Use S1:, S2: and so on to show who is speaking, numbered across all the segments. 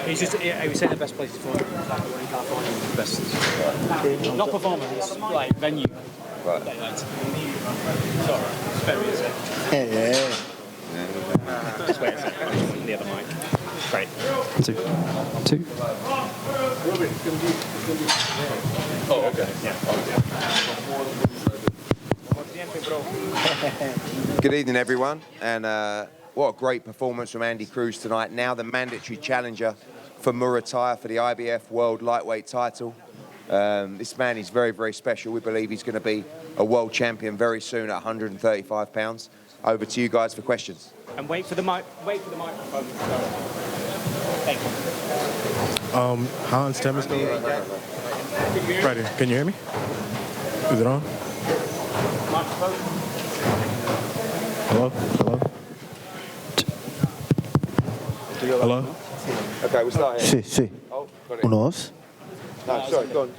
S1: He's just, he was saying the best places for him. Like when in California, the best. Not performance, like venue.
S2: Right.
S1: Sorry, spare me a sec. Just wait a second. The other mic. Great. 1, 2. 2.
S2: Oh, okay.
S1: Yeah.
S2: Good evening, everyone, and what a great performance from Andy Cruz tonight. Now the mandatory challenger for Muratalla for the IBF World Lightweight title. This man is very, very special. We believe he's going to be a world champion very soon at 135 pounds. Over to you guys for questions.
S1: And wait for the mic. Wait for the microphone. Thank you.
S3: Hans Temesco. Right here. Can you hear me? Is it on?
S1: Microphone.
S3: Hello? Hello? Hello?
S2: Okay, we'll start here.
S4: Sí.
S2: Oh, got it.
S4: 1, 2.
S2: No, sorry, go on.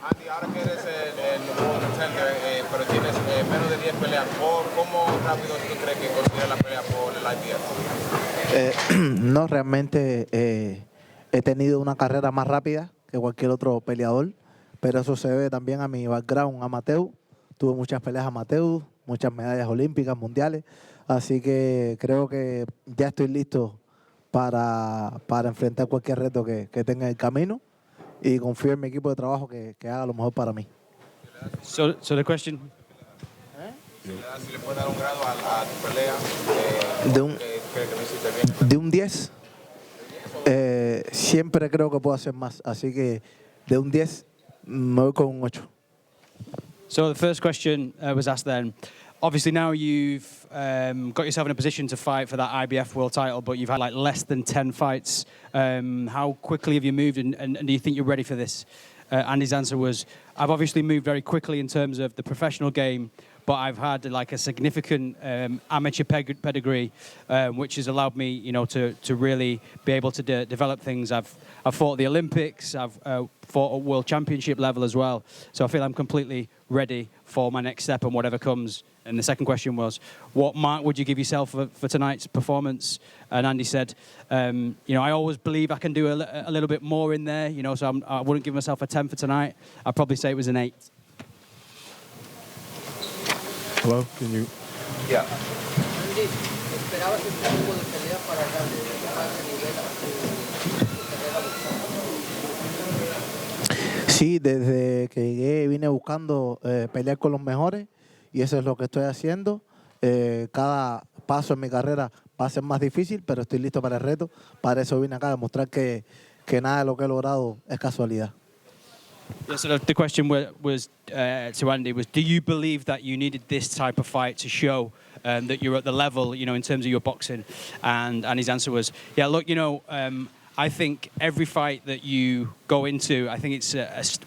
S5: Andy, ahora que eres el nuevo contender, pero tienes menos de 10 peleas, ¿cómo rápido tú crees que consigues la pelea por el IBF?
S4: No, realmente he tenido una carrera más rápida que cualquier otro peleador, pero eso se debe también a mi background amateur. Tuve muchas peleas amateur, muchas medallas olímpicas, mundiales, así que creo que ya estoy listo para enfrentar cualquier reto que tenga en el camino y confío en mi equipo de trabajo que haga lo mejor para mí.
S1: So the question.
S5: Si le puedes dar un grado a tu pelea,
S4: De un 10, siempre creo que puedo hacer más, así que de un 10 me voy con un 8.
S1: So the first question was asked then. Obviously now you've got yourself in a position to fight for that IBF world title, but you've had like less than 10 fights. How quickly have you moved and do you think you're ready for this? Andy's answer was, I've obviously moved very quickly in terms of the professional game, but I've had like a significant amateur pedigree, which has allowed me, you know, to really be able to develop things. I've fought at the Olympics, I've fought at World Championship level as well. So I feel I'm completely ready for my next step and whatever comes. And the second question was, what mark would you give yourself for tonight's performance? And Andy said, you know, I always believe I can do a little bit more in there, you know, so I wouldn't give myself a 10 for tonight. I'd probably say it was an 8.
S3: Hello? Can you?
S2: Yeah.
S4: Sí, desde que llegué vine buscando pelear con los mejores y eso es lo que estoy haciendo. Cada paso en mi carrera va a ser más difícil, pero estoy listo para el reto. Para eso vine acá a demostrar que nada de lo que he logrado es casualidad.
S1: Yeah, so the question was to Andy was, do you believe that you needed this type of fight to show that you're at the level, you know, in terms of your boxing? And his answer was, yeah, look, you know, I think every fight that you go into, I think it's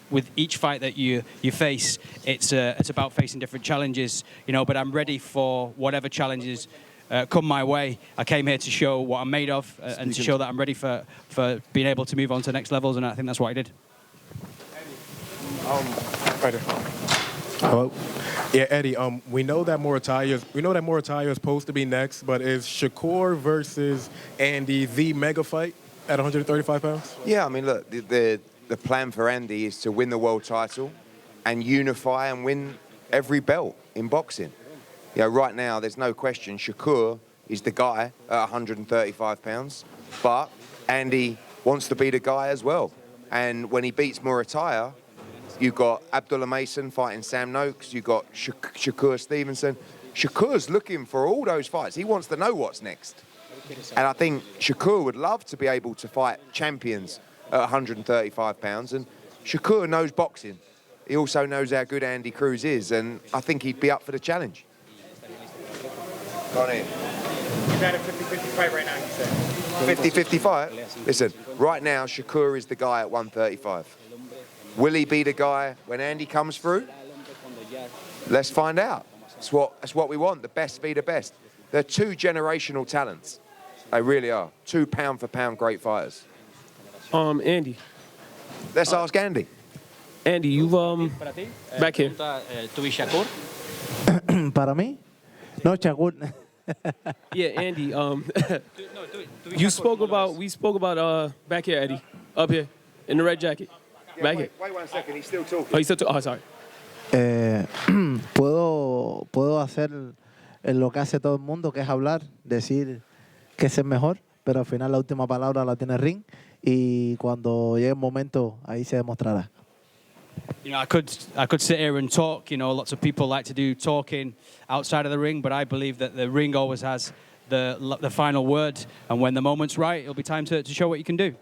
S1: with each fight that you face, it's about facing different challenges, you know. But I'm ready for whatever challenges come my way. I came here to show what I'm made of and to show that I'm ready for being able to move on to the next levels, and I think that's what I did.
S3: Right there. Hello? Yeah, Eddie, we know that Muratalla is supposed to be next, but is Shakur versus Andy the mega fight at 135 pounds?
S2: Yeah, I mean, look, the plan for Andy is to win the world title and unify and win every belt in boxing. You know, right now, there's no question Shakur is the guy at 135 pounds, but Andy wants to be the guy as well. And when he beats Muratalla, you've got Abdullah Mason fighting Sam Noakes, you've got Shakur Stevenson. Shakur's looking for all those fights. He wants to know what's next. And I think Shakur would love to be able to fight champions at 135 pounds. And Shakur knows boxing. He also knows how good Andy Cruz is. And I think he'd be up for the challenge. Go on in.
S1: He's at a 50-50 fight right now, he said.
S2: 50-55? Listen, right now, Shakur is the guy at 135. Will he be the guy when Andy comes through? Let's find out. That's what we want, the best be the best. They're two generational talents. They really are. 2 pound-for-pound great fighters.
S6: Andy.
S2: Let's ask Andy.
S6: Andy, you've back here.
S4: ¿Para mí? No, Shakur.
S6: Yeah, Andy. We spoke about back here, Eddie, up here in the red jacket, back here.
S2: Wait 1 second, he's still talking.
S6: Oh, he's still. Oh, sorry.
S4: Puedo hacer lo que hace todo el mundo, que es hablar, decir que es el mejor, pero al final la última palabra la tiene el ring y cuando llegue el momento ahí se demostrará.
S1: You know, I could sit here and talk. You know, lots of people like to do talking outside of the ring, but I believe that the ring always has the final word, and when the moment's right, it'll be time to show what you can do.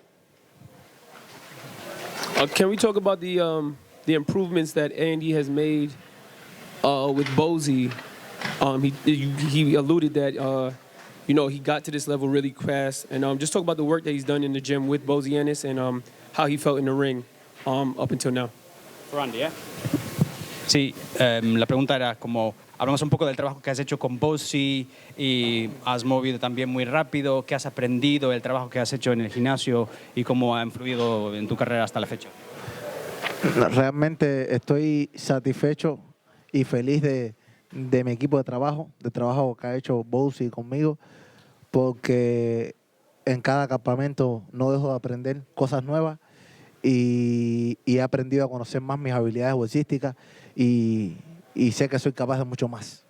S6: Can we talk about the improvements that Andy has made with Bozy? He alluded that you know, he got to this level really fast, and just talk about the work that he's done in the gym with Bozy Ennis and how he felt in the ring up until now.
S1: For Andy, yeah? Sí, la pregunta era como, hablamos un poco del trabajo que has hecho con Bozy y has movido también muy rápido, qué has aprendido, el trabajo que has hecho en el gimnasio y cómo ha influido en tu carrera hasta la fecha.
S4: Realmente estoy satisfecho y feliz de mi equipo de trabajo que ha hecho Bozy conmigo, porque en cada campamento no dejo de aprender cosas nuevas y he aprendido a conocer más mis habilidades boxísticas y sé que soy capaz de mucho más.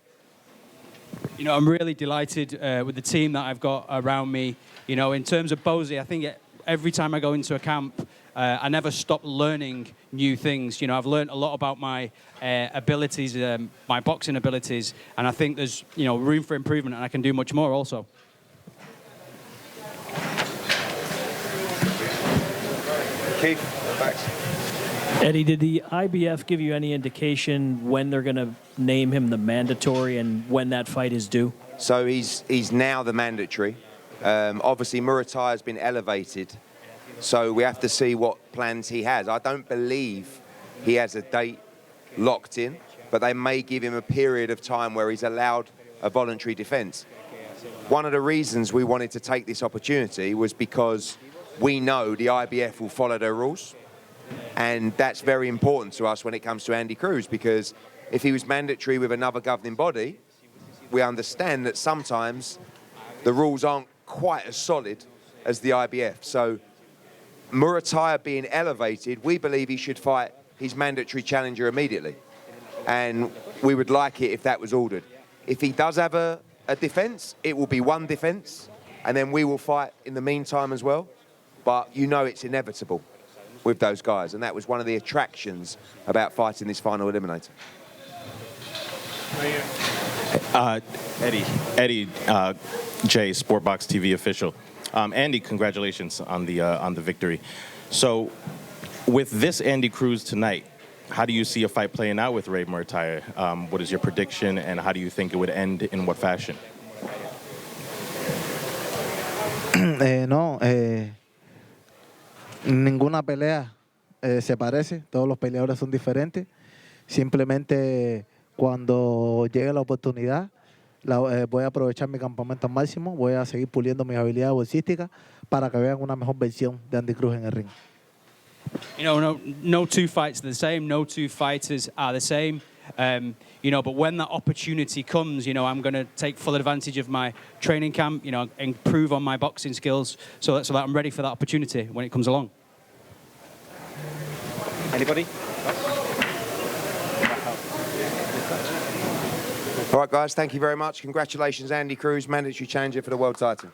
S1: You know, I'm really delighted with the team that I've got around me. You know, in terms of Bozy, I think every time I go into a camp, I never stop learning new things. You know, I've learned a lot about my abilities, my boxing abilities, and I think there's, you know, room for improvement, and I can do much more also.
S2: Keith, back.
S7: Eddie, did the IBF give you any indication when they're going to name him the mandatory and when that fight is due?
S2: So he's now the mandatory. Obviously, Muratalla has been elevated, so we have to see what plans he has. I don't believe he has a date locked in, but they may give him a period of time where he's allowed a voluntary defense. One of the reasons we wanted to take this opportunity was because we know the IBF will follow their rules, and that's very important to us when it comes to Andy Cruz, because if he was mandatory with another governing body, we understand that sometimes the rules aren't quite as solid as the IBF. So Muratalla being elevated, we believe he should fight his mandatory challenger immediately, and we would like it if that was ordered. If he does have a defense, it will be one defense, and then we will fight in the meantime as well. But you know it's inevitable with those guys, and that was one of the attractions about fighting this final eliminator.
S8: Eddie, Jay, Sportbox TV official. Andy, congratulations on the victory. So, with this Andy Cruz tonight, how do you see a fight playing out with Ray Muratalla? What is your prediction, and how do you think it would end in what fashion?
S4: Ninguna pelea se parece, todos los peleadores son diferentes. Simplemente cuando llegue la oportunidad, voy a aprovechar mi campamento al máximo, voy a seguir puliendo mis habilidades boxísticas para que vean una mejor versión de Andy Cruz en el ring.
S1: You know, no two fights are the same, no two fighters are the same. You know, but when that opportunity comes, you know, I'm going to take full advantage of my training camp, you know, improve on my boxing skills so that I'm ready for that opportunity when it comes along.
S5: Anybody?
S2: All right, guys, thank you very much. Congratulations, Andy Cruz, mandatory challenger for the world title.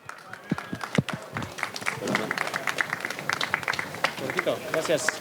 S1: Gracias.